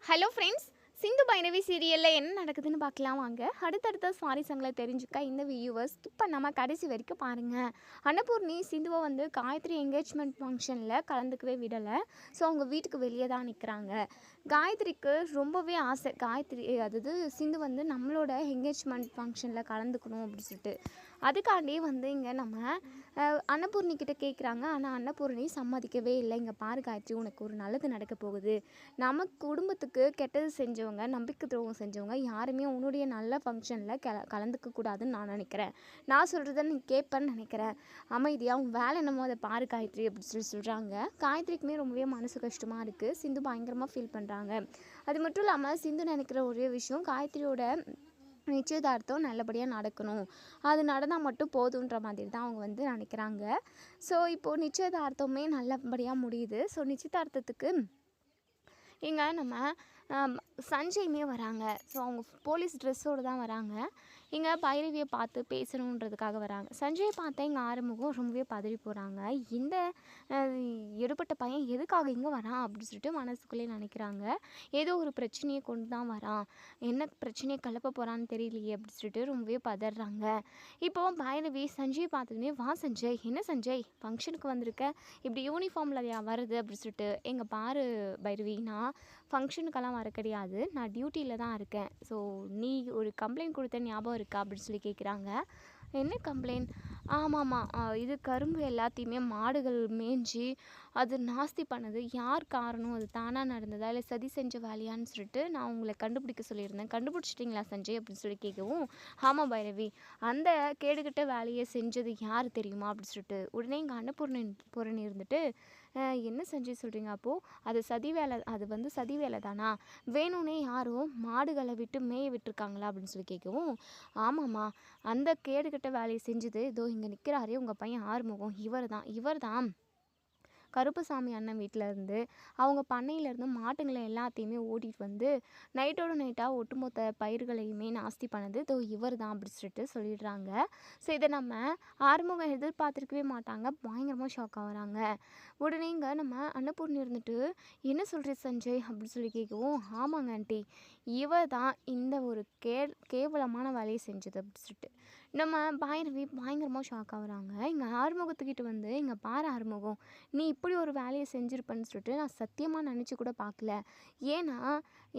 Hello friends, Sindhu Bhairavi சீரியலில் என்ன நடக்குதுன்னு பார்க்கலாம் வாங்க. அடுத்தடுத்த சுவாரஸ்யங்களை தெரிஞ்சுக்க இந்த வியூவர்ஸ் ஸ்கிப் பண்ணாமல் கடைசி வரைக்கும் பாருங்கள். அன்னபூர்ணி சிந்துவை காயத்ரி என்கேஜ்மெண்ட் ஃபங்க்ஷனில் கலந்துக்கவே விடலை. ஸோ அவங்க வீட்டுக்கு வெளியே தான் நிற்கிறாங்க. காயத்ரிக்கு ரொம்பவே ஆசை, காயத்ரி அதாவது சிந்து நம்மளோட என்கேஜ்மெண்ட் ஃபங்க்ஷனில் கலந்துக்கணும் அப்படின்னு சொல்லிட்டு. அதுக்காண்டி இங்கே நம்ம அன்னபூர்ணி கிட்ட கேட்குறாங்க. ஆனால் அன்னபூர்ணி சம்மதிக்கவே இல்லை. இங்கே பாரு காயத்ரி, உனக்கு ஒரு நல்லது நடக்க போகுது. நம்ம குடும்பத்துக்கு கெட்டது செஞ்சவங்க, நம்பிக்கை துரோகம் செஞ்சவங்க யாருமே உன்னுடைய நல்ல ஃபங்க்ஷனில் கலந்துக்க கூடாதுன்னு நான் நினைக்கிறேன். நான் சொல்கிறத நீ கேட்பேன்னு நினைக்கிறேன். அமைதியாக உன் வேலை என்னமோ அதை பாரு காயத்ரி அப்படின்னு சொல்கிறாங்க. காயத்ரிக்குமே ரொம்பவே மனசு கஷ்டமாக இருக்குது. சிந்து பயங்கரமாக ஃபீல் பண்ணுறாங்க. அது மட்டும் இல்லாமல் சிந்து நினைக்கிற ஒரே விஷயம், காயத்ரியோட நிச்சயதார்த்தம் நல்லபடியாக நடக்கணும், அது நடந்தால் மட்டும் போதுன்ற மாதிரி தான் அவங்க நினைக்கிறாங்க. ஸோ இப்போது நிச்சயதார்த்தமே நல்லபடியாக முடியுது. ஸோ நிச்சயதார்த்தத்துக்கு இங்கே நம்ம சஞ்சய்மே வராங்க. ஸோ அவங்க போலீஸ் ட்ரெஸ்ஸோடு தான் வராங்க. இங்கே பைரவியை பார்த்து பேசணுன்றதுக்காக வராங்க. சஞ்சயை பார்த்தா இங்கே ஆறுமுகம் ரொம்பவே பதறி போகிறாங்க. இந்த எடுபட்ட பையன் எதுக்காக இங்கே வரான் அப்படின்னு சொல்லிட்டு மனசுக்குள்ளே நினைக்கிறாங்க. ஏதோ ஒரு பிரச்சனையை கொண்டு தான் வரான், என்ன பிரச்சனையை கிளப்ப போகிறான்னு தெரியலையே அப்படின்னு சொல்லிட்டு ரொம்பவே பதறாங்க. இப்போது பைரவி சஞ்சயை பார்த்ததுமே, வா சஞ்சய், என்ன சஞ்சய் ஃபங்க்ஷனுக்கு வந்திருக்க, இப்படி யூனிஃபார்மில் வருது அப்படின்னு சொல்லிட்டு. எங்கள் பாரு பைரவி, நான் ஃபங்க்ஷனுக்கெல்லாம் வர கிடையாது, நான் டியூட்டியில் தான் இருக்கேன். ஸோ நீ ஒரு கம்ப்ளைண்ட் கொடுத்த ஞாபகம் இருக்கா அப்படின்னு சொல்லி கேட்குறாங்க. என்ன கம்ப்ளைண்ட்? ஆமாம்மா, இது கரும்பு எல்லாத்தையுமே மாடுகள் மேய்ஞ்சி அது நாஸ்தி பண்ணது யார் காரணம், அது தானாக நடந்ததா இல்லை சதி செஞ்ச வேலையான்னு சொல்லிட்டு நான் உங்களை கண்டுபிடிக்க சொல்லியிருந்தேன், கண்டுபிடிச்சிட்டிங்களா சஞ்சய் அப்படின்னு சொல்லி கேட்கவும், ஆமாம் பைரவி, அந்த கேடுகட்ட வேலையை செஞ்சது யார் தெரியுமா அப்படின்னு சொல்லிட்டு. உடனே எங்கள் அன்னபூர்ணி இருந்துட்டு, என்ன சஞ்சய் சொல்கிறீங்க, அப்போது அது சதி வேலை, அது சதி வேலை தானா, வேணும்னே யாரும் மாடுகளை விட்டு மேய விட்டுருக்காங்களா அப்படின்னு சொல்லி கேட்கவும், ஆமாம்மா, அந்த கேடுகட்ட வேலையை செஞ்சது இதோ இங்கே நிற்கிறாரே உங்கள் பையன் ஆறுமுகம், இவர் தான் கருப்புசாமி அண்ணன் வீட்டிலேருந்து அவங்க பண்ணையிலேருந்து மாட்டுங்களை எல்லாத்தையுமே ஓட்டிகிட்டு நைட்டோட நைட்டாக ஒட்டுமொத்த பயிர்களையுமே நாஸ்தி பண்ணது இதோ இவர் தான் அப்படி சொல்லிட்டு சொல்லிடுறாங்க. ஸோ இதை நம்ம ஆறுமுகம் எதிர்பார்த்துருக்கவே மாட்டாங்க. பயங்கரமாக ஷாக் ஆகிறாங்க. உடனே இங்கே நம்ம அன்னபூர்ணி இருந்துட்டு, என்ன சொல்கிற சஞ்சய் அப்படின்னு சொல்லி கேட்கவும், ஆமாங்க ஆண்டி, இவர் தான் இந்த ஒரு கேவலமான வேலையை செஞ்சது அப்படி சொல்லிட்டு. நம்ம பைரவி பயங்கரமாக ஷாக் ஆகுறாங்க. இங்கே ஆறுமுகத்துக்கிட்ட இங்கே பாரு ஆறுமுகம், நீ இப்படி ஒரு வேலையை செஞ்சுருப்பேன்னு சொல்லிட்டு நான் சத்தியமாக நினச்சி கூட பார்க்கல. ஏன்னா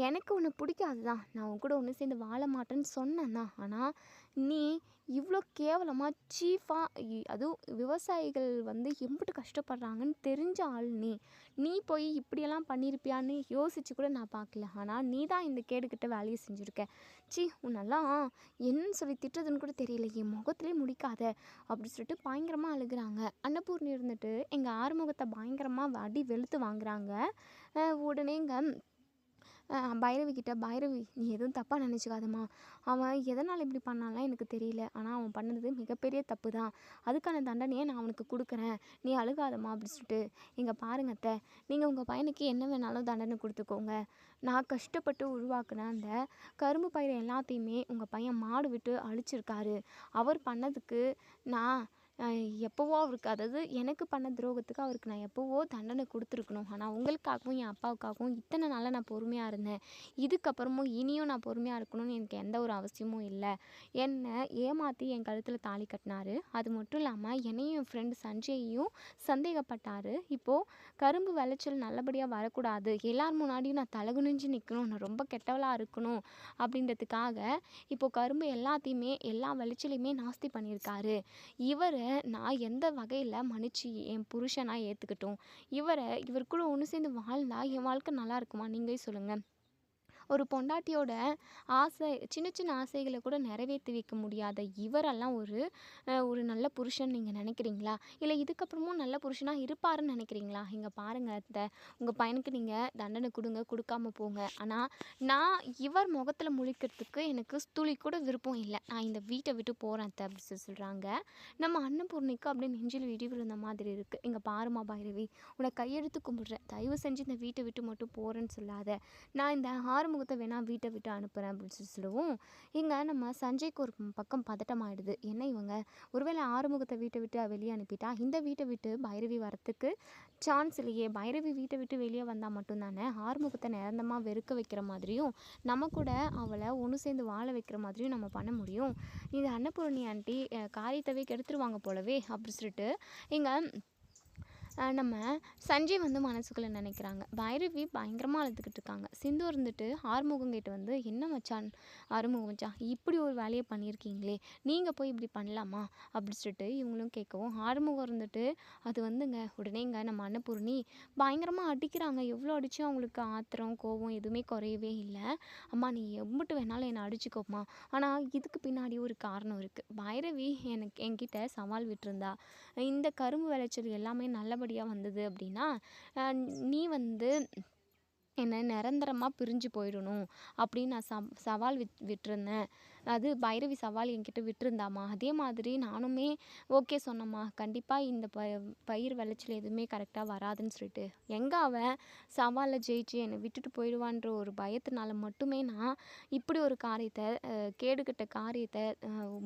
எனக்கு ஒன்று பிடிக்காது தான், நான் உன் கூட ஒன்று சேர்ந்து வாழ மாட்டேன்னு சொன்னேன் தான். ஆனால் நீ இவ்வளோ கேவலமாக சீஃபாக, அதுவும் விவசாயிகள் எம்பிட்டு கஷ்டப்படுறாங்கன்னு தெரிஞ்ச ஆள் நீ போய் இப்படியெல்லாம் பண்ணியிருப்பியான்னு யோசித்து கூட நான் பார்க்கல. ஆனால் நீ தான் இந்த கேடுகிட்ட வேலையை செஞ்சுருக்க. உன்னெல்லாம் என்னன்னு சொல்லி திட்டுறதுன்னு கூட தெரியல, என் முகத்திலே முடிக்காத அப்படி சொல்லிட்டு பயங்கரமாக அழுகிறாங்க. அன்னபூர்ணி இருந்துட்டு எங்கள் ஆறுமுகத்தை பயங்கரமாக அடி வெளுத்து வாங்குறாங்க. உடனே இங்கே பைரவி கிட்ட, பைரவி நீ எதுவும் தப்பாக நினச்சிக்காதம்மா, அவன் எதனால் இப்படி பண்ணாலாம் எனக்கு தெரியல, ஆனால் அவன் பண்ணது மிகப்பெரிய தப்பு தான், அதுக்கான தண்டனையை நான் அவனுக்கு கொடுக்குறேன், நீ அழுகாதம்மா அப்படி சொல்லிட்டு. இங்கே பாருங்க அத்தை, நீங்கள் உங்கள் பையனுக்கு என்ன வேணாலும் தண்டனை கொடுத்துக்கோங்க, நான் கஷ்டப்பட்டு உருவாக்குன அந்த கரும்பு பயிரை எல்லாத்தையுமே உங்கள் பையன் மாடு விட்டு அழிச்சிருக்காரு. அவர் பண்ணதுக்கு நான் எப்போவோ அவருக்கு, அதாவது எனக்கு பண்ண துரோகத்துக்கு அவருக்கு நான் எப்போவோ தண்டனை கொடுத்துருக்கணும். ஆனால் உங்களுக்காகவும் என் அப்பாவுக்காகவும் இத்தனை நாளாக நான் பொறுமையாக இருந்தேன். இதுக்கப்புறமும் இனியும் நான் பொறுமையாக இருக்கணும்னு எனக்கு எந்த ஒரு அவசியமும் இல்லை. என்னை ஏமாற்றி என் கழுத்தில் தாலி கட்டினாரு. அது மட்டும் இல்லாமல் என்னையும் என் ஃப்ரெண்டு சஞ்சயையும் சந்தேகப்பட்டார். இப்போது கரும்பு விளைச்சல் நல்லபடியாக வரக்கூடாது, எல்லார் முன்னாடியும் நான் தலகுனிஞ்சு நிற்கணும், நான் ரொம்ப கெட்டவளாக இருக்கணும் அப்படின்றதுக்காக இப்போது கரும்பு எல்லாத்தையுமே எல்லா விளைச்சலையுமே நாஸ்தி பண்ணியிருக்காரு. இவரை நான் எந்த வகையில் மன்னிச்சு என் புருஷனாக ஏற்றுக்கட்டும், இவர் கூட ஒன்று சேர்ந்து வாழ்ந்தா என் வாழ்க்கை நல்லா இருக்குமா நீங்களே சொல்லுங்கள். ஒரு பொண்டாட்டியோட ஆசை, சின்ன சின்ன ஆசைகளை கூட நிறைவேற்றி வைக்க முடியாத இவரெல்லாம் ஒரு நல்ல புருஷன் நீங்கள் நினைக்கிறீங்களா? இல்லை இதுக்கப்புறமும் நல்ல புருஷனாக இருப்பாருன்னு நினைக்கிறீங்களா? இங்கே பாருங்கள் அத்தை, உங்கள் பையனுக்கு நீங்கள் தண்டனை கொடுங்க, கொடுக்காம போங்க. ஆனால் நான் இவர் முகத்தில் முழிக்கிறதுக்கு எனக்கு துளி கூட விருப்பம் இல்லை. நான் இந்த வீட்டை விட்டு போகிறேன் அத்தை அப்படி சொல்கிறாங்க. நம்ம அன்னபூர்ணிக்கு அப்படியே நெஞ்சில் இடி விழுந்த மாதிரி இருக்குது. இங்கே பாருமா பைரவி, உன்னை கையெடுத்து கும்பிடுறேன், தயவு செஞ்சு இந்த வீட்டை விட்டு மட்டும் போகிறேன்னு சொல்லாத. நான் இந்த ஆறுமுகத்தை வேணால் வீட்டை விட்டு அனுப்புகிறேன் அப்படின்னு சொல்லவும் இங்கே நம்ம சஞ்சய்க்கு ஒரு பக்கம் பதட்டமாயிடுது. என்ன இவங்க ஒருவேளை ஆறுமுகத்தை வீட்டை விட்டு வெளியே அனுப்பிட்டா இந்த வீட்டை விட்டு பைரவி வரத்துக்கு சான்ஸ் இல்லையே. பைரவி வீட்டை விட்டு வெளியே வந்தால் மட்டும்தானே ஆறுமுகத்தை நிரந்தரமாக வெறுக்க வைக்கிற மாதிரியும் நம்ம கூட அவளை ஒன்று சேர்ந்து வாழ வைக்கிற மாதிரியும் நம்ம பண்ண முடியும். இது அன்னபூரணி ஆண்டி காரியத்தவே கெடுத்துருவாங்க போலவே அப்படி சொல்லிட்டு இங்கே நம்ம சஞ்சய் வந்து மனசுக்குள்ளே நினைக்கிறாங்க. பைரவி பயங்கரமாக அழுதுகிட்டு இருக்காங்க. சிந்து இருந்துட்டு ஆறுமுகம் கிட்ட வந்து என்ன மச்சான் ஆறுமுகம் மச்சான் இப்படி ஒரு வேலையை பண்ணியிருக்கீங்களே நீங்கள் போய் இப்படி பண்ணலாமா அப்படி சொல்லிட்டு இவங்களும் கேட்கவும் ஆறுமுகம் இருந்துட்டு அது வந்துங்க உடனேங்க நம்ம அன்னபூர்ணி பயங்கரமாக அடிக்கிறாங்க. எவ்வளோ அடிச்சும் அவங்களுக்கு ஆத்திரம் கோபம் எதுவுமே குறையவே இல்லை. அம்மா நீ எம்பிட்டு வேணாலும் என்னை அடிச்சுக்கோமா, ஆனால் இதுக்கு பின்னாடி ஒரு காரணம் இருக்குது. பைரவி என்கிட்ட சவால் விட்டுருந்தா இந்த கரும்பு விளைச்சல் எல்லாமே நல்லபடியாக வந்தது அப்படின்னா நீ வந்து என்னை நிரந்தரமாக பிரிஞ்சு போயிடணும் அப்படின்னு நான் சவால் விட்டுருந்தேன். அது பைரவி சவால் என்கிட்ட விட்டுருந்தாம்மா. அதே மாதிரி நானுமே ஓகே சொன்னம்மா. கண்டிப்பாக இந்த பயிர் விளைச்சல் எதுவுமே கரெக்டாக வராதுன்னு சொல்லிட்டு எங்கே அவன் சவாலில் ஜெயிச்சு என்னை விட்டுட்டு போயிடுவான்ற ஒரு பயத்தினால மட்டுமே நான் இப்படி ஒரு காரியத்தை கேடுகட்ட காரியத்தை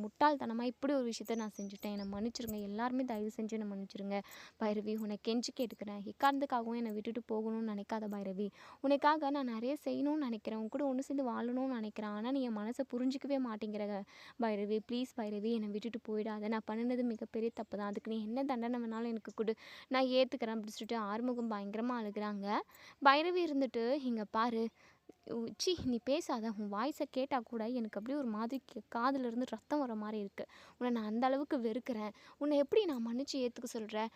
முட்டாள்தனமாக இப்படி ஒரு விஷயத்த நான் செஞ்சுட்டேன். என்னை மன்னிச்சிருங்க. எல்லாருமே தயவு செஞ்சு என்னை மன்னிச்சிருங்க பைரவி. உன்னை கெஞ்சி கேட்டுக்கிறேன். எக்காரணத்துக்காகவும் என்னை விட்டுட்டு போகணும்னு நினைக்காத பைரவி. உனக்காக நான் நிறைய செய்யணும்னு நினைக்கிறேன். உன் கூட ஒன்று சேர்ந்து வாழணும்னு நினைக்கிறேன். ஆனால் நீ என் மனசை புரிஞ்சிக்கவே மாட்டேங்கிற பைரவி. ப்ளீஸ் பைரவி என்னை விட்டுட்டு போயிடாத. நான் பண்ணினது மிகப்பெரிய தப்பு தான். அதுக்கு நீ என்ன தண்டனை வேணாலும் எனக்கு கொடு, நான் ஏற்றுக்கிறேன் அப்படின்னு சொல்லிட்டு ஆறுமுகம் பயங்கரமாக அழுகிறாங்க. பைரவி இருந்துட்டு இங்கே பாரு சி நீ பேசாத. உன் வாய்ஸை கேட்டால் கூட எனக்கு அப்படியே ஒரு மாதிரி காதிலிருந்து ரத்தம் வர மாதிரி இருக்குது. உன்னை நான் அந்த அளவுக்கு வெறுக்கிறேன். உன்னை எப்படி நான் மன்னிச்சு ஏற்றுக்க சொல்கிறேன்?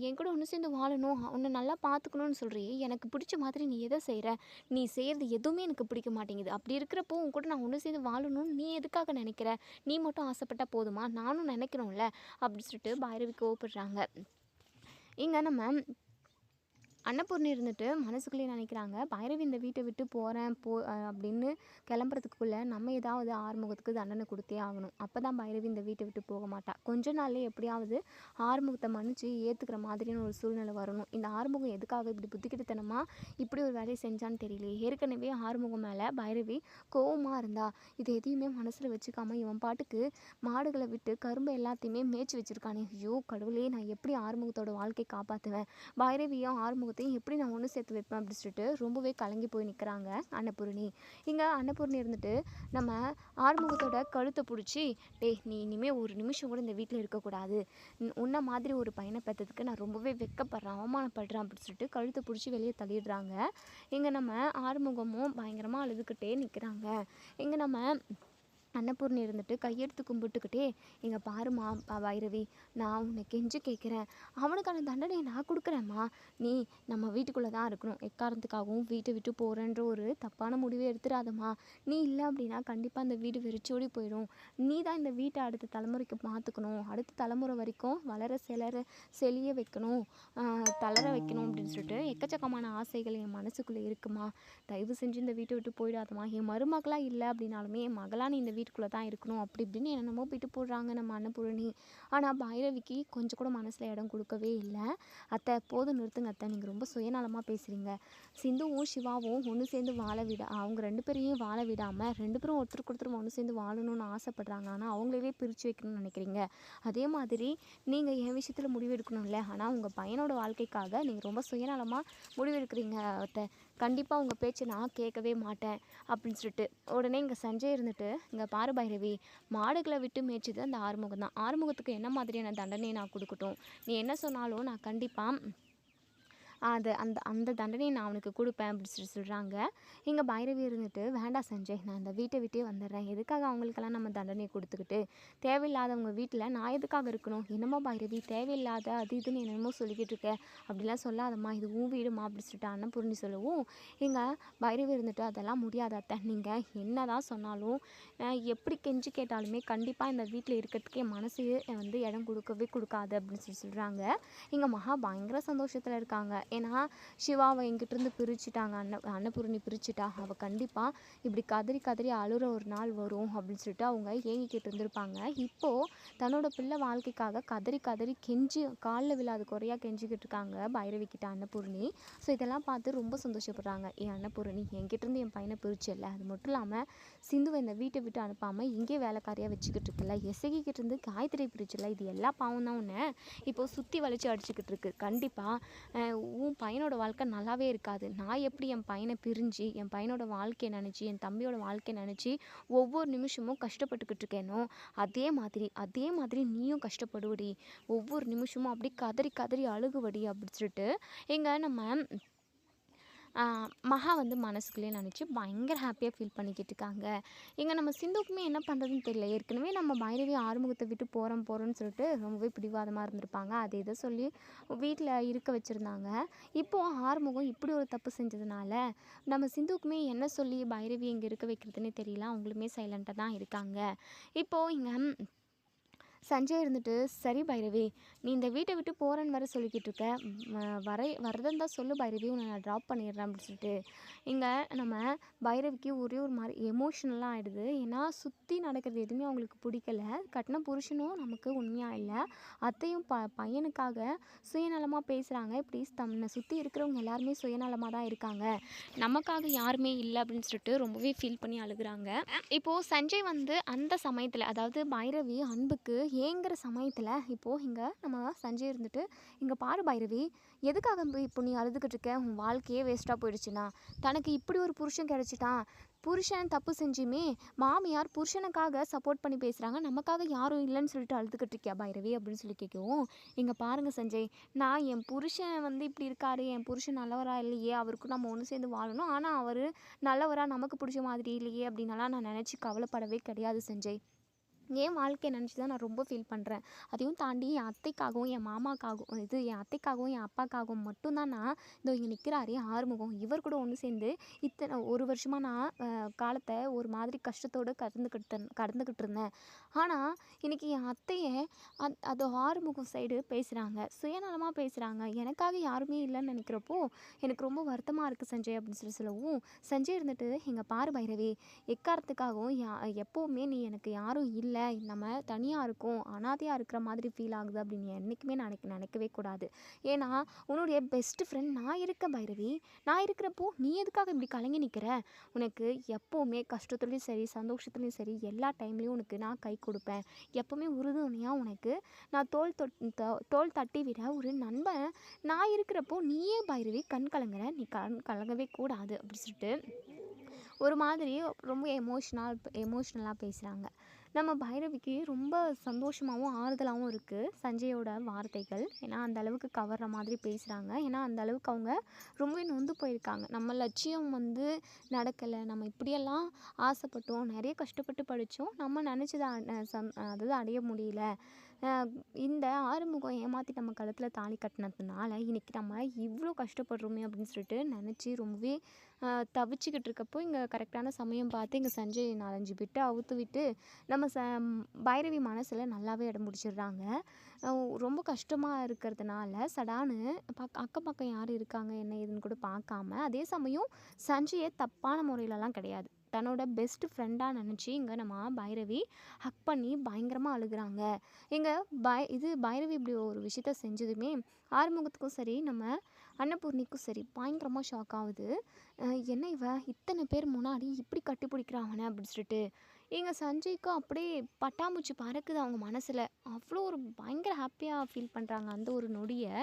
என் கூட ஒன்று சேர்ந்து வாழணும், உன்னை நல்லா பார்த்துக்கணும்னு சொல்கிறியே. எனக்கு பிடிச்ச மாதிரி நீ எதை செய்கிற? நீ செய்கிறது எதுவுமே எனக்கு பிடிக்க மாட்டேங்குது. அப்படி இருக்கிறப்போ உன் கூட நான் ஒன்று சேர்ந்து வாழணும்னு நீ எதுக்காக நினைக்கிற? நீ மட்டும் ஆசைப்பட்டால் போதுமா? நானும் நினைக்கணும்ல அப்படி சொல்லிட்டு பைரவி கோவப்படுறாங்க. இங்கே நம்ம அன்னபூர்ணி இருந்துட்டு மனசுக்குள்ளேயே நினைக்கிறாங்க பைரவி இந்த வீட்டை விட்டு போகிறேன் அப்படின்னு கிளம்புறதுக்குள்ளே நம்ம ஏதாவது ஆறுமுகத்துக்கு தண்டனை கொடுத்தே ஆகணும். அப்போ தான் பைரவி இந்த வீட்டை விட்டு போக மாட்டா. கொஞ்ச நாள்லேயே எப்படியாவது ஆறுமுகத்தை மன்னிச்சு ஏற்றுக்கிற மாதிரியான ஒரு சூழ்நிலை வரணும். இந்த ஆறுமுகம் எதுக்காக இப்படி புத்திக்கிட்டுத்தனமா இப்படி ஒரு வேலையை செஞ்சான்னு தெரியல. ஏற்கனவே ஆறுமுகம் மேலே பைரவி கோவமாக இருந்தா. இது எதையுமே மனசில் வச்சுக்காம இவன் பாட்டுக்கு மாடுகளை விட்டு கரும்பு எல்லாத்தையுமே மேய்ச்சி வச்சுருக்கானே. ஐயோ கடவுளே, நான் எப்படி ஆறுமுகத்தோட வாழ்க்கையை காப்பாற்றுவேன்? பைரவியும் ஆறுமுகத்தையும் எப்படி நான் ஒன்று சேர்த்து வைப்பேன் அப்படின்னு சொல்லிட்டு ரொம்பவே கலங்கி போய் நிற்கிறாங்க அன்னபூர்ணி. இங்கே அன்னபூர்ணி இருந்துட்டு நம்ம ஆறுமுகத்தோட கழுத்தை பிடிச்சி நீ இனிமேல் ஒரு நிமிஷம் கூட இந்த வீட்டில் இருக்கக்கூடாது. உன்ன மாதிரி ஒரு பையனை பெற்றதுக்கு நான் ரொம்பவே வெட்கப்படுறேன், அவமானப்படுறேன் அப்படின்னு சொல்லிட்டு கழுத்தை பிடிச்சி வெளியே தள்ளிடுறாங்க. இங்கே நம்ம ஆறுமுகமும் பயங்கரமாக அழுதுகிட்டே நிற்கிறாங்க. இங்கே நம்ம அன்னபூர்ணி இருந்துட்டு கையெடுத்து கும்பிட்டுக்கிட்டே இங்கே பாருமா பைரவி, நான் உன்னை கெஞ்சி கேட்குறேன். அவனுக்கான தண்டனையை நான் கொடுக்குறேம்மா. நீ நம்ம வீட்டுக்குள்ளே தான் இருக்கணும். எக்காரணத்துக்காகவும் வீட்டை விட்டு போகிறேன்ற ஒரு தப்பான முடிவை எடுத்துடாதம்மா. நீ இல்லை அப்படின்னா கண்டிப்பாக அந்த வீடு வெறிச்சோடி போயிடும். நீ தான் இந்த வீட்டை அடுத்த தலைமுறைக்கு பார்த்துக்கணும். அடுத்த தலைமுறை வரைக்கும் வளர செழிய வைக்கணும், தளர வைக்கணும் அப்படின்னு சொல்லிட்டு எக்கச்சக்கமான ஆசைகள் என் மனசுக்குள்ளே இருக்குமா. தயவு செஞ்சு இந்த வீட்டை விட்டு போயிடாதம்மா. என் மருமகளாக இல்லை அப்படின்னாலுமே என் மகளாக இந்த வீட்டுக்குள்ளே தான் இருக்கணும் அப்படி இப்படின்னு என்னென்னமோ போயிட்டு போடுறாங்க நம்ம அன்னபூரணி. ஆனால் பைரவிக்கு கொஞ்சம் கூட மனசில் இடம் கொடுக்கவே இல்லை. அத்தை போதும் நிறுத்துங்க அத்தை, நீங்கள் ரொம்ப சுயநலமாக பேசுகிறீங்க. சிந்துவும் சிவாவும் ஒன்று சேர்ந்து அவங்க 2 பேரையும் வாழ விடாமல் 2 பேரும் ஒருத்தருக்கு ஒருத்தர் ஒன்று சேர்ந்து வாழணும்னு ஆசைப்படுறாங்க. ஆனால் அவங்களே பிரித்து வைக்கணும்னு நினைக்கிறீங்க. அதே மாதிரி நீங்கள் என் விஷயத்தில் முடிவெடுக்கணும்ல. ஆனால் உங்கள் பையனோட வாழ்க்கைக்காக நீங்கள் ரொம்ப சுயநலமாக முடிவெடுக்கிறீங்க அத்தை. கண்டிப்பாக உங்கள் பேச்சு நான் கேட்கவே மாட்டேன் அப்படின்னு சொல்லிட்டு உடனே இங்கே சஞ்சய் இருந்துட்டு இங்கே பாரு பைரவி, மாடுகளை விட்டு மேய்ச்சது அந்த ஆறுமுகம் தான். ஆறுமுகத்துக்கு என்ன மாதிரியான தண்டனையை நான் கொடுக்கட்டும், நீ என்ன சொன்னாலும் நான் கண்டிப்பாக அந்த தண்டனையை நான் அவனுக்கு கொடுப்பேன் அப்படின்னு சொல்லி சொல்கிறாங்க. இங்கே பைரவி இருந்துட்டு வேண்டாம் சஞ்சய், நான் இந்த வீட்டை விட்டே வந்துடுறேன். எதுக்காக அவங்களுக்கெல்லாம் நம்ம தண்டனையை கொடுத்துக்கிட்டு தேவையில்லாதவங்க வீட்டில் நான் எதுக்காக இருக்கணும்? என்னமோ பைரவி தேவையில்லாத அது இதுன்னு என்னமோ சொல்லிக்கிட்டு இருக்க, அப்படிலாம் சொல்லாதம்மா, இது உன் வீடுமா அப்படின்னு சொல்லிட்டு அன்னபூர்ணி சொல்லவும் இங்கே பைரவி இருந்துட்டு அதெல்லாம் முடியாத அத்தை, நீங்கள் என்ன தான் சொன்னாலும் எப்படி கெஞ்சி கேட்டாலுமே கண்டிப்பாக இந்த வீட்டில் இருக்கிறதுக்கு என் மனசு வந்து இடம் கொடுக்கவே கொடுக்காது அப்படின்னு சொல்லி சொல்கிறாங்க. இங்கே மகா பயங்கர சந்தோஷத்தில் இருக்காங்க. ஏன்னா சிவாவை என்கிட்டேருந்து பிரிச்சுட்டாங்க, அன்னபூரணி பிரிச்சுட்டா, அவள் கண்டிப்பாக இப்படி கதறி கதறி அழுகிற ஒரு நாள் வரும் அப்படின்னு சொல்லிட்டு அவங்க ஏங்கிக்கிட்டு இருந்திருப்பாங்க. இப்போது தன்னோட பிள்ளை வாழ்க்கைக்காக கதறி கதறி கெஞ்சி காலில் விழாத குறையாக கெஞ்சிக்கிட்டு இருக்காங்க பைரவி கிட்ட அன்னபூரணி. ஸோ இதெல்லாம் பார்த்து ரொம்ப சந்தோஷப்படுறாங்க. என் அன்னபூரணி என்கிட்டேருந்து என் பையனை பிரிச்சில்ல, அது மட்டும் இல்லாமல் சிந்துவை இந்த வீட்டை விட்டு அனுப்பாமல் இங்கே வேலைக்காரியாக வச்சுக்கிட்டு இருக்குல்ல, எசகிக்கிட்ட இருந்து காயத்ரி பிரிச்சில்ல, இது எல்லா பாவம் தான் உன்னை இப்போது சுற்றி வளைச்சி அடிச்சுக்கிட்டு இருக்கு. கண்டிப்பாக உன் பையனோட வாழ்க்கை நல்லாவே இருக்காது. நான் எப்படி என் பையனை பிரிஞ்சு என் பையனோட வாழ்க்கையை நினச்சி என் தம்பியோட வாழ்க்கையை நினச்சி ஒவ்வொரு நிமிஷமும் கஷ்டப்பட்டுக்கிட்டு இருக்கேனோ அதே மாதிரி நீயும் கஷ்டப்படுவடி, ஒவ்வொரு நிமிஷமும் அப்படி கதறி கதறி அழுகுவடி அப்படின்னு சொல்லிட்டு எங்கள் நம்ம மகா வந்து மனசுக்குள்ளேயே நினச்சி பயங்கர ஹாப்பியாக ஃபீல் பண்ணிக்கிட்டு இருக்காங்க. இங்கே நம்ம சிந்துக்குமே என்ன பண்ணுறதுன்னு தெரியல. ஏற்கனவே நம்ம பைரவி ஆறுமுகத்தை விட்டு போகிறோன்னு சொல்லிட்டு ரொம்பவே பிடிவாதமாக இருந்திருப்பாங்க. அதை இதை சொல்லி வீட்டில் இருக்க வச்சுருந்தாங்க. இப்போது ஆறுமுகம் இப்படி ஒரு தப்பு செஞ்சதுனால நம்ம சிந்துக்குமே என்ன சொல்லி பைரவி இங்கே இருக்க வைக்கிறதுனே தெரியல. அவங்களுமே சைலண்ட்டாக தான் இருக்காங்க. இப்போது இங்கே சஞ்சய் இருந்துட்டு, சரி பைரவி, நீ இந்த வீட்டை விட்டு போகிறேன்னு வேறு சொல்லிக்கிட்டு இருக்க, வரதான் தான் சொல்லு பைரவி, உன்னை நான் ட்ராப் பண்ணிடுறேன் அப்படின்னு சொல்லிட்டு இங்கே நம்ம பைரவிக்கு ஒரே ஒரு மாதிரி எமோஷ்னலாக ஆகிடுது. ஏன்னா சுற்றி நடக்கிறது எதுவுமே அவங்களுக்கு பிடிக்கல. கட்டின புருஷனும் நமக்கு உண்மையாக இல்லை, அத்தையும் பையனுக்காக சுயநலமாக பேசுகிறாங்க. இப்படி தன்னை சுற்றி இருக்கிறவங்க எல்லாருமே சுயநலமாக தான் இருக்காங்க, நமக்காக யாருமே இல்லை அப்படின்னு சொல்லிட்டு ரொம்பவே ஃபீல் பண்ணி அழுகுறாங்க. இப்போது சஞ்சய் வந்து அந்த சமயத்தில், அதாவது பைரவி அன்புக்கு ஏங்குற சமயத்தில் இப்போது இங்கே நம்ம சஞ்சய் இருந்துட்டு, இங்கே பாரு பைரவி, எதுக்காக இப்போ நீ அழுதுகிட்டு இருக்க, உன் வாழ்க்கையே வேஸ்ட்டாக போயிடுச்சுன்னா, தனக்கு இப்படி ஒரு புருஷன் கிடச்சிட்டான், புருஷன் தப்பு செஞ்சுமே மாமியார் புருஷனுக்காக சப்போர்ட் பண்ணி பேசுகிறாங்க, நமக்காக யாரும் இல்லைன்னு சொல்லிட்டு அழுதுகிட்டு இருக்கியா பைரவி அப்படின்னு சொல்லி கேட்கவும், இங்கே பாருங்கள் சஞ்சய், நான் என் புருஷன் வந்து இப்படி இருக்காரு, என் புருஷன் நல்லவராக இல்லையே, அவருக்கும் நம்ம ஒன்று சேர்ந்து வாழணும், ஆனால் அவர் நல்லவராக நமக்கு பிடிச்ச மாதிரி இல்லையே அப்படின்னாலாம் நான் நினச்சி கவலைப்படவே கிடையாது சஞ்சய். என் வாழ்க்கையை நினச்சி தான் நான் ரொம்ப ஃபீல் பண்ணுறேன். அதையும் தாண்டி என் அத்தைக்காகவும் என் மாமாக்காகவும் என் அத்தைக்காகவும் என் அப்பாக்காகவும் மட்டும்தான் நான் இதோ இங்கே நிற்கிறாரே ஆறுமுகம், இவர் கூட ஒன்று சேர்ந்து இத்தனை ஒரு வருஷமாக நான் காலத்தை ஒரு மாதிரி கஷ்டத்தோடு கடந்துக்கிட்டு இருந்தேன். ஆனால் இன்றைக்கி என் அத்தையை அது ஆறுமுகம் சைடு பேசுகிறாங்க, சுயநலமாக பேசுகிறாங்க, எனக்காக யாருமே இல்லைன்னு நினைக்கிறப்போ எனக்கு ரொம்ப வருத்தமாக இருக்குது சஞ்சய் அப்படின்னு சொல்லவும், சஞ்சய் இருந்துட்டு, இங்கே பாரு பைரவி, எக்காரத்துக்காகவும் எப்போவுமே நீ எனக்கு யாரும் இல்லை, நம்ம தனியாக இருக்கோம், அனாதையாக இருக்கிற மாதிரி ஃபீல் ஆகுது அப்படின்னு என்றைக்குமே நினைக்கவே கூடாது. ஏன்னா உன்னுடைய பெஸ்ட் ஃப்ரெண்ட் நான் இருக்கேன் பைரவி, நான் இருக்கிறப்போ நீ எதுக்காக இப்படி கலங்கி நிற்கிற, உனக்கு எப்போவுமே கஷ்டத்துலேயும் சரி சந்தோஷத்துலேயும் சரி எல்லா டைம்லேயும் உனக்கு நான் கை கொடுப்பேன், எப்போவுமே உறுதுணையாக உனக்கு நான் தோள் தட்டி விட ஒரு நண்பன் நான் இருக்கிறப்போ நீயே பைரவி கண் கலங்குற, நீ கலங்கவே கூடாது அப்படி சொல்லிட்டு ஒரு மாதிரி ரொம்ப எமோஷ்னலாக பேசுகிறாங்க. நம்ம பைரவிக்கு ரொம்ப சந்தோஷமாகவும் ஆறுதலாகவும் இருக்குது சஞ்சயோட வார்த்தைகள். ஏன்னா அந்த அளவுக்கு கவர்ற மாதிரி பேசுகிறாங்க. ஏன்னா அந்த அளவுக்கு அவங்க ரொம்பவே நொந்து போயிருக்காங்க. நம்ம லட்சியம் வந்து நடக்கலை, நம்ம இப்படியெல்லாம் ஆசைப்பட்டோம், நிறைய கஷ்டப்பட்டு படித்தோம், நம்ம நினச்சதை அதாவது அடைய முடியல, இந்த ஆறுமுகம் ஏமாற்றி நம்ம கழுத்தில் தாலி கட்டினதுனால இன்றைக்கி நம்ம இவ்வளோ கஷ்டப்படுறோமே அப்படின்னு சொல்லிட்டு நினச்சி ரொம்பவே தவிச்சிக்கிட்டு இருக்கப்போ இங்கே கரெக்டான சமயம் பார்த்து இங்கே சஞ்சய் 4-5 பிட்டு அவுத்து விட்டு நம்ம பைரவி மனசில் நல்லாவே இடம் பிடிச்சிடுறாங்க. ரொம்ப கஷ்டமாக இருக்கிறதுனால சடான்னு அக்கம் பக்கம் யார் இருக்காங்க என்ன ஏதுன்னு கூட பார்க்காம, அதே சமயம் சஞ்சயை தப்பான முறையிலலாம் கிடையாது, தன்னோட பெஸ்ட் ஃப்ரெண்டாக நினச்சி இங்கே நம்ம பைரவி ஹக் பண்ணி பயங்கரமாக அழுகுறாங்க. இங்கே பைரவி இப்படி ஒரு விஷயத்த செஞ்சதுமே ஆறுமுகத்துக்கும் சரி நம்ம அன்னபூர்ணிக்கும் சரி பயங்கரமாக ஷாக் ஆகுது. என்ன இவ இத்தனை பேர் முன்னாடி இப்படி கட்டி பிடிக்கிறாங்கன்னு அப்படின்னு சொல்லிட்டு எங்கள் சஞ்சய்க்கும் அப்படியே பட்டாம்பூச்சி பறக்குது அவங்க மனசில். அவ்வளோ ஒரு பயங்கர ஹாப்பியாக ஃபீல் பண்ணுறாங்க அந்த ஒரு நொடியை.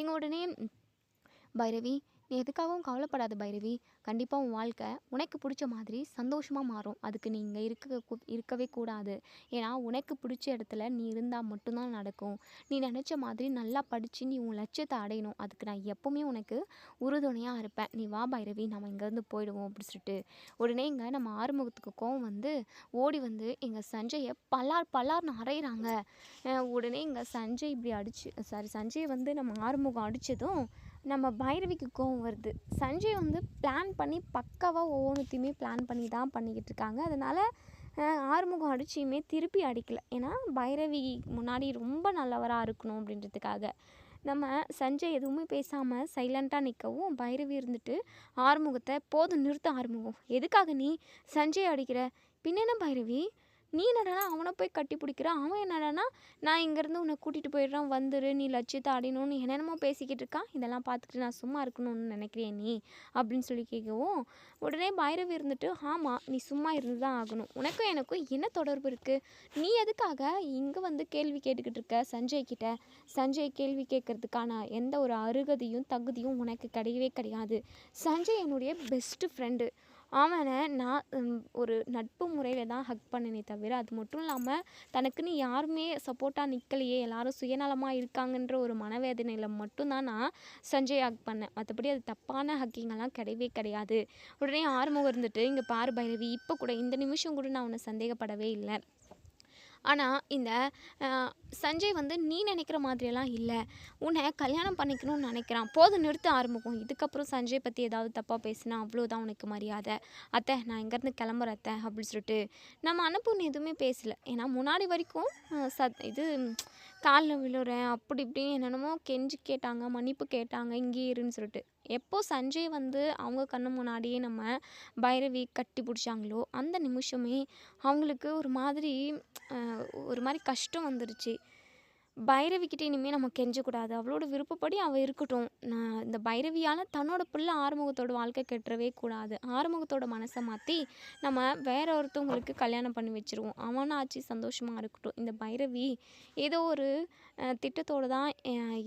எங்கள் உடனே பைரவி, நீ எதுக்காகவும் கவலைப்படாத பைரவி, கண்டிப்பாக உன் வாழ்க்கை உனக்கு பிடிச்ச மாதிரி சந்தோஷமாக மாறும், அதுக்கு நீ இங்கே இருக்கவே கூடாது, ஏன்னா உனக்கு பிடிச்ச இடத்துல நீ இருந்தால் மட்டும்தான் நடக்கும், நீ நினச்ச மாதிரி நல்லா படித்து நீ உன் லட்சியத்தை அடையணும், அதுக்கு நான் எப்போவுமே உனக்கு உறுதுணையாக இருப்பேன், நீ வா பைரவி நம்ம இங்கேருந்து போயிடுவோம் அப்படி சொல்லிட்டு உடனே இங்கே நம்ம ஆறுமுகத்துக்கு கோவம் வந்து ஓடி வந்து எங்கள் சஞ்சயை பல்லார்னு அறையிறாங்க. உடனே இங்கே சஞ்சய் இப்படி சஞ்சய் வந்து நம்ம ஆறுமுகம் அடித்ததும் நம்ம பைரவிக்கு கோவம் வருது. சஞ்சய் வந்து பிளான் பண்ணி பக்காவாக ஒவ்வொன்றுத்தையுமே பிளான் பண்ணி தான் பண்ணிக்கிட்டு இருக்காங்க. அதனால் ஆறுமுகம் அடிச்சியுமே திருப்பி அடிக்கலை, ஏன்னா பைரவி முன்னாடி ரொம்ப நல்லவராக இருக்கணும் அப்படின்றதுக்காக. நம்ம சஞ்சய் எதுவுமே பேசாமல் சைலண்ட்டாக நிற்கவும் பைரவி இருந்துட்டு ஆறுமுகத்தை போதும் நிறுத்த ஆறுமுகம், எதுக்காக நீ சஞ்சய் அடிக்கிற? பின்னென்ன பைரவி, நீ என்னடானா அவனை போய் கட்டி பிடிக்கிற, அவன் என்னடானா நான் இங்கேருந்து உன்னை கூட்டிகிட்டு போயிடுறான் வந்துரு நீ லட்சியத்தை அடையணும்னு என்னென்னமோ பேசிக்கிட்டு இருக்கான், இதெல்லாம் பார்த்துட்டு நான் சும்மா இருக்கணும்னு நினைக்கிறேன் நீ அப்படின்னு சொல்லி கேட்கவும் உடனே பைரவி இருந்துட்டு ஆமாம் நீ சும்மா இருந்து தான் ஆகணும், உனக்கும் எனக்கும் என்ன தொடர்பு இருக்குது, நீ எதுக்காக இங்கே வந்து கேள்வி கேட்டுக்கிட்டு இருக்க சஞ்சய் கிட்ட, சஞ்சய் கேள்வி கேட்கறதுக்கான எந்த ஒரு அருகதையும் தகுதியும் உனக்கு கிடையவே கிடையாது, சஞ்சய் என்னுடைய பெஸ்ட்டு ஃப்ரெண்டு, அவனை நான் ஒரு நட்பு முறையில் தான் ஹக் பண்ணினே தவிர அது மட்டும் இல்லாமல் தனக்குன்னு யாருமே சப்போர்ட்டாக நிற்கலையே எல்லாரும் சுயநலமாக இருக்காங்கன்ற ஒரு மனவேதனையில் மட்டும்தான் நான் சஞ்சய் ஹக் பண்ணேன், மற்றபடி அது தப்பான ஹக்கிங்கெல்லாம் கிடையவே கிடையாது. உடனே ஆறுமுகம் இருந்துட்டு இங்கே பாரு பைரவி, இப்போ கூட இந்த நிமிஷம் கூட நான் உன்னை சந்தேகப்படவே இல்லை, ஆனால் இந்த சஞ்சய் வந்து நீ நினைக்கிற மாதிரியெல்லாம் இல்லை, உன்னை கல்யாணம் பண்ணிக்கணும்னு நினைக்கிறான், போதும் நிறுத்த ஆரம்பிக்கும், இதுக்கப்புறம் சஞ்சய் பற்றி ஏதாவது தப்பாக பேசினா அவ்வளோதான் உனக்கு மரியாதை, அத்தை நான் இங்கேருந்து கிளம்புறேன் அத்தை அப்படின்னு சொல்லிட்டு நம்ம அனுப்புன்னு எதுவுமே பேசலை. ஏன்னா முன்னாடி வரைக்கும் இது காலில் விழுறேன் அப்படி இப்படின்னு என்னென்னமோ கெஞ்சி கேட்டாங்க, மன்னிப்பு கேட்டாங்க இங்கே இருன்னு சொல்லிட்டு, எப்போ சஞ்சய் வந்து அவங்க கண்ணு முன்னாடியே நம்ம பைரவி கட்டி பிடிச்சாங்களோ அந்த நிமிஷமே அவங்களுக்கு ஒரு மாதிரி கஷ்டம் வந்துருச்சு. பைரவிக்கிட்ட இனிமேல் நம்ம கெஞ்சக்கூடாது, அவளோட விருப்பப்படி அவள் இருக்கட்டும், நான் இந்த பைரவியால் தன்னோட பிள்ளை ஆறுமுகத்தோட வாழ்க்கை கெட்டுறவே கூடாது, ஆறுமுகத்தோட மனசை மாற்றி நம்ம வேற ஒருத்தவங்களுக்கு கல்யாணம் பண்ணி வச்சுருவோம், அவனாச்சு சந்தோஷமாக இருக்கட்டும், இந்த பைரவி ஏதோ ஒரு திட்டத்தோடு தான்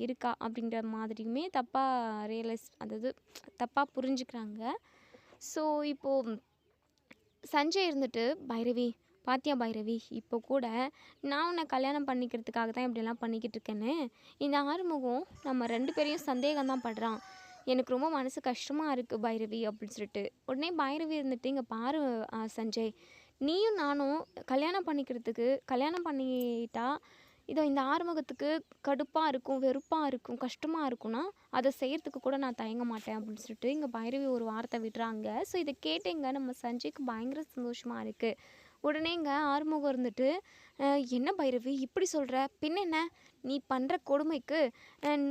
இருக்கா அப்படின்ற மாதிரியுமே தப்பாக அதாவது தப்பாக புரிஞ்சுக்கிறாங்க. ஸோ இப்போது சஞ்சய் இருந்துட்டு பைரவி பாத்தியா பைரவி, இப்போ கூட நான் உன்னை கல்யாணம் பண்ணிக்கிறதுக்காக தான் இப்படிலாம் பண்ணிக்கிட்டு இருக்கேன்னு இந்த ஆறுமுகம் நம்ம 2 பேரையும் சந்தேகம் தான் படுறான், எனக்கு ரொம்ப மனசு கஷ்டமாக இருக்குது பைரவி அப்படின்னு சொல்லிட்டு. உடனே பைரவி இருந்துட்டு இங்கே பாரு சஞ்சய், நீயும் நானும் கல்யாணம் பண்ணிட்டா இதோ இந்த ஆறுமுகத்துக்கு கடுப்பாக இருக்கும், வெறுப்பாக இருக்கும், கஷ்டமாக இருக்கும்னா அதை செய்கிறதுக்கு கூட நான் தயங்க மாட்டேன் அப்படின்னு சொல்லிட்டு இங்கே பைரவி ஒரு வார்த்தை விடுறாங்க. ஸோ இதை கேட்டேங்க நம்ம சஞ்சய்க்கு பயங்கர சந்தோஷமாக இருக்குது. உடனே இங்கே ஆறுமுகம் இருந்துட்டு என்ன பைரவி இப்படி சொல்கிற, பின்ன என்ன நீ பண்ணுற கொடுமைக்கு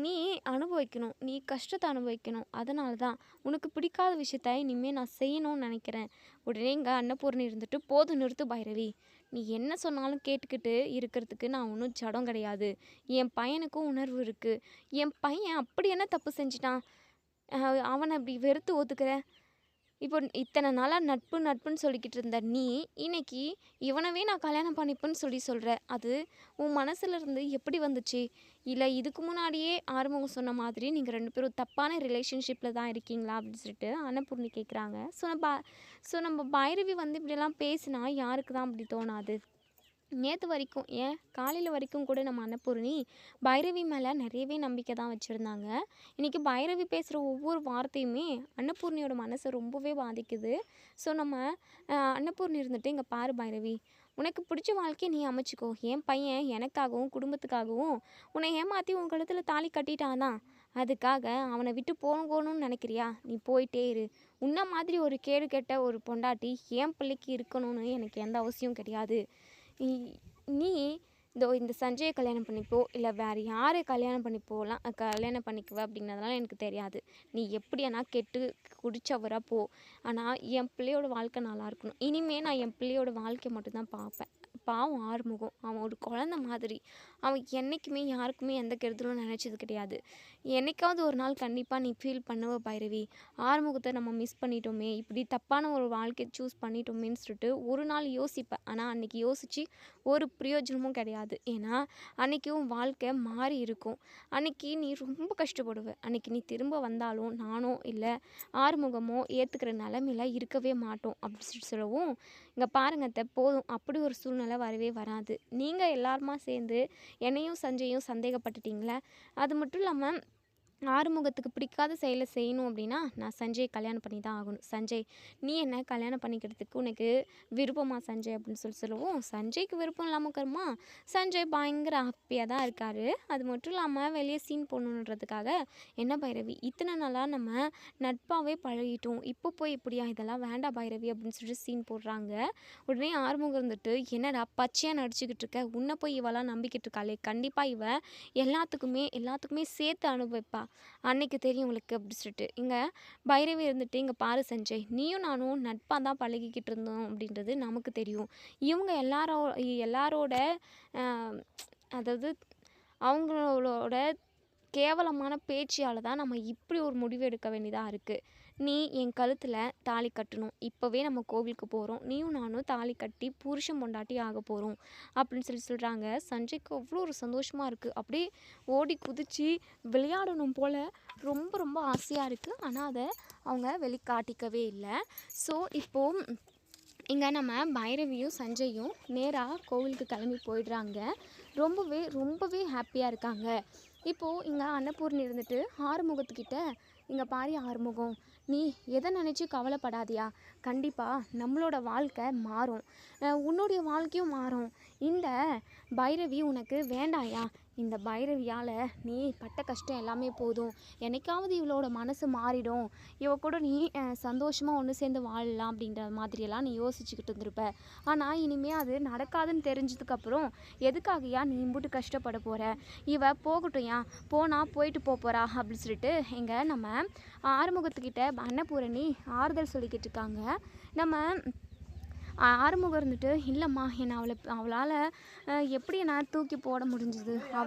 நீ அனுபவிக்கணும், நீ கஷ்டத்தை அனுபவிக்கணும், அதனால தான் உனக்கு பிடிக்காத விஷயத்த இனிமேல் நான் செய்யணும்னு நினைக்கிறேன். உடனே இங்கே அன்னபூர்ணி இருந்துட்டு போதும் நிறுத்து பைரவி, நீ என்ன சொன்னாலும் கேட்டுக்கிட்டு இருக்கிறதுக்கு நான் ஒன்றும் ஜடம் கிடையாது, என் பையனுக்கும் உணர்வு இருக்குது, என் பையன் அப்படி என்ன தப்பு செஞ்சிட்டான், அவனை அப்படி வெறுத்து ஒதுக்குற, இப்போ இத்தனை நாளாக நட்புன்னு சொல்லிக்கிட்டு இருந்த நீ இன்னைக்கு இவனவே நான் கல்யாணம் பண்ணிப்பேன்னு சொல்கிற, அது உன் மனசுலேருந்து எப்படி வந்துச்சு, இல்லை இதுக்கு முன்னாடியே ஆறுமுகம் சொன்ன மாதிரி நீங்கள் 2 பேரும் தப்பான ரிலேஷன்ஷிப்பில் தான் இருக்கீங்களா அப்படின்னு சொல்லிட்டு அன்னபூர்ணி கேட்குறாங்க. ஸோ நம்ம பைரவி வந்து இப்படியெல்லாம் பேசினா யாருக்கு தான் அப்படி தோணாது. நேற்று வரைக்கும் ஏன் காலையில் வரைக்கும் கூட நம்ம அன்னபூர்ணி பைரவி மேலே நிறையவே நம்பிக்கை தான் வச்சுருந்தாங்க. இன்றைக்கி பைரவி பேசுகிற ஒவ்வொரு வார்த்தையுமே அன்னபூர்ணியோட மனசை ரொம்பவே பாதிக்குது. ஸோ நம்ம அன்னபூர்ணி இருந்துட்டு இங்கே பாரு பைரவி, உனக்கு பிடிச்ச வாழ்க்கையை நீ அமைச்சிக்கோ, என் பையன் எனக்காகவும் குடும்பத்துக்காகவும் உன்னை ஏமாற்றி உன் கழுத்தில் தாலி கட்டிட்டாதான், அதுக்காக அவனை விட்டு போகணும்னு நினைக்கிறியா, நீ போயிட்டே இரு, உன்ன மாதிரி ஒரு கேடு கெட்ட ஒரு பொண்டாட்டி என் பிள்ளைக்கு இருக்கணும்னு எனக்கு எந்த அவசியம் கிடையாது, நீ இந்த சஞ்சயை கல்யாணம் பண்ணிப்போ இல்லை வேறு யாரை கல்யாணம் பண்ணிக்குவ அப்படிங்கிறதுலாம் எனக்கு தெரியாது, நீ எப்படியானா கெட்டு குடிச்சவராக போ, ஆனால் என் பிள்ளையோட வாழ்க்கை நல்லா இருக்கணும், இனிமேல் நான் என் பிள்ளையோட வாழ்க்கை மட்டும்தான் பார்ப்பேன். பாவம் ஆறுமுகம், அவன் ஒரு குழந்த மாதிரி, அவன் என்றைக்குமே யாருக்குமே எந்த கெடுதலும் நினச்சது கிடையாது, என்றைக்காவது ஒரு நாள் கண்டிப்பாக நீ ஃபீல் பண்ணுவ பைரவி, ஆறுமுகத்தை நம்ம மிஸ் பண்ணிட்டோமே, இப்படி தப்பான ஒரு வாழ்க்கையை சூஸ் பண்ணிட்டோமேன்னு சொல்லிட்டு ஒரு நாள் யோசிப்பேன், ஆனால் அன்றைக்கி யோசித்து ஒரு பிரயோஜனமும் கிடையாது, ஏன்னா அன்றைக்கி உன் வாழ்க்கை மாறி இருக்கும், அன்றைக்கி நீ ரொம்ப கஷ்டப்படுவ, அன்றைக்கி நீ திரும்ப வந்தாலும் நானோ இல்லை ஆறுமுகமோ ஏற்றுக்கிற நிலமையில இருக்கவே மாட்டோம் அப்படின்னு சொல்லிட்டு சொல்லவும், இங்கே பாருங்க போதும், அப்படி ஒரு சூழ்நிலை வரவே வராது, நீங்கள் எல்லாருமா சேர்ந்து என்னையும் சஞ்சையும் சந்தேகப்பட்டுட்டீங்களே, அது மட்டும் இல்லாமல் ஆறுமுகத்துக்கு பிடிக்காத செயலை செய்யணும் அப்படின்னா நான் சஞ்சய் கல்யாணம் பண்ணி தான் ஆகணும். சஞ்சய், நீ என்ன கல்யாணம் பண்ணிக்கிறதுக்கு உனக்கு விருப்பமா சஞ்சய் அப்படின்னு சொல்லவும், சஞ்சய்க்கு விருப்பம் இல்லாமல் கருமா சஞ்சய் பயங்கர ஹாப்பியாக தான் இருக்கார். அது மட்டும் இல்லாமல் வெளியே சீன் போடணுன்றதுக்காக என்ன பைரவி, இத்தனை நாளாக நம்ம நட்பாகவே பழகிட்டோம், இப்போ போய் இப்படியா, இதெல்லாம் வேண்டாம் பைரவி அப்படின்னு சொல்லிட்டு சீன் போடுறாங்க. உடனே ஆறுமுகம் இருந்துட்டு, என்னடா பச்சையாக நடிச்சுக்கிட்டு இருக்க, உன்னை போய் இவெல்லாம் நம்பிக்கிட்டு இருக்காளே, கண்டிப்பாக இவ எல்லாத்துக்குமே சேர்த்து அனுபவிப்பா, அன்னைக்கு தெரியும் உங்களுக்கு அப்படி சொல்லிட்டு. இங்கே பைரவி இருந்துட்டு, இங்கே பாரு சஞ்சய், நீயும் நானும் நட்பாக தான் பழகிக்கிட்டு இருந்தோம் அப்படின்றது நமக்கு தெரியும். இவங்க எல்லாரோட அதாவது அவங்களோட கேவலமான பேச்சியால் தான் நம்ம இப்படி ஒரு முடிவு எடுக்க வேண்டியதாக இருக்குது. நீ என் கழுத்தில் தாலி கட்டணும், இப்போவே நம்ம கோவிலுக்கு போகிறோம், நீயும் நானும் தாலி கட்டி புருஷன் பொண்டாட்டி ஆக போகிறோம் அப்படின்னு சொல்கிறாங்க. சஞ்சய்க்கு அவ்வளோ ஒரு சந்தோஷமாக இருக்குது. அப்படியே ஓடி குதித்து விளையாடணும் போல் ரொம்ப ரொம்ப ஆசையாக இருக்குது. ஆனால் அதை அவங்க வெளிக்காட்டிக்கவே இல்லை. ஸோ இப்போது இங்கே நம்ம பைரவியும் சஞ்சயும் நேராக கோவிலுக்கு கிளம்பி போயிடுறாங்க. ரொம்பவே ஹாப்பியாக இருக்காங்க. இப்போது இங்கே அன்னபூர்ணி இருந்துட்டு ஆறுமுகத்துக்கிட்ட, இங்கே பாரு ஆறுமுகம், நீ எதை நினச்சி கவலைப்படாதியா, கண்டிப்பாக நம்மளோட வாழ்க்கை மாறும், உன்னுடைய வாழ்க்கையும் மாறும். இந்த பைரவி உனக்கு வேண்டாயா, இந்த பைரவியால் நீ பட்ட கஷ்டம் எல்லாமே போதும், என்னைக்காவது இவளோட மனசு மாறிடும், இவ கூட நீ சந்தோஷமாக ஒன்று சேர்ந்து வாழலாம் அப்படின்ற மாதிரியெல்லாம் நீ யோசிச்சுக்கிட்டு இருந்திருப்ப. ஆனால் இனிமேல் அது நடக்காதுன்னு தெரிஞ்சதுக்கப்புறம் எதுக்காகயா நீ இம்புட்டு கஷ்டப்பட போகிற, இவ போகட்டும்யா, போயிட்டு போகிறா அப்படின்னு சொல்லிட்டு இங்கே நம்ம ஆறுமுகத்துக்கிட்ட அன்னபூரணி ஆறுதல் சொல்லிக்கிட்டு இருக்காங்க. நம்ம ஆறுமுகம் இருந்துட்டு, இல்லைம்மா, என்னை அவளால் எப்படி நான் தூக்கி போட முடிஞ்சுது, அவளை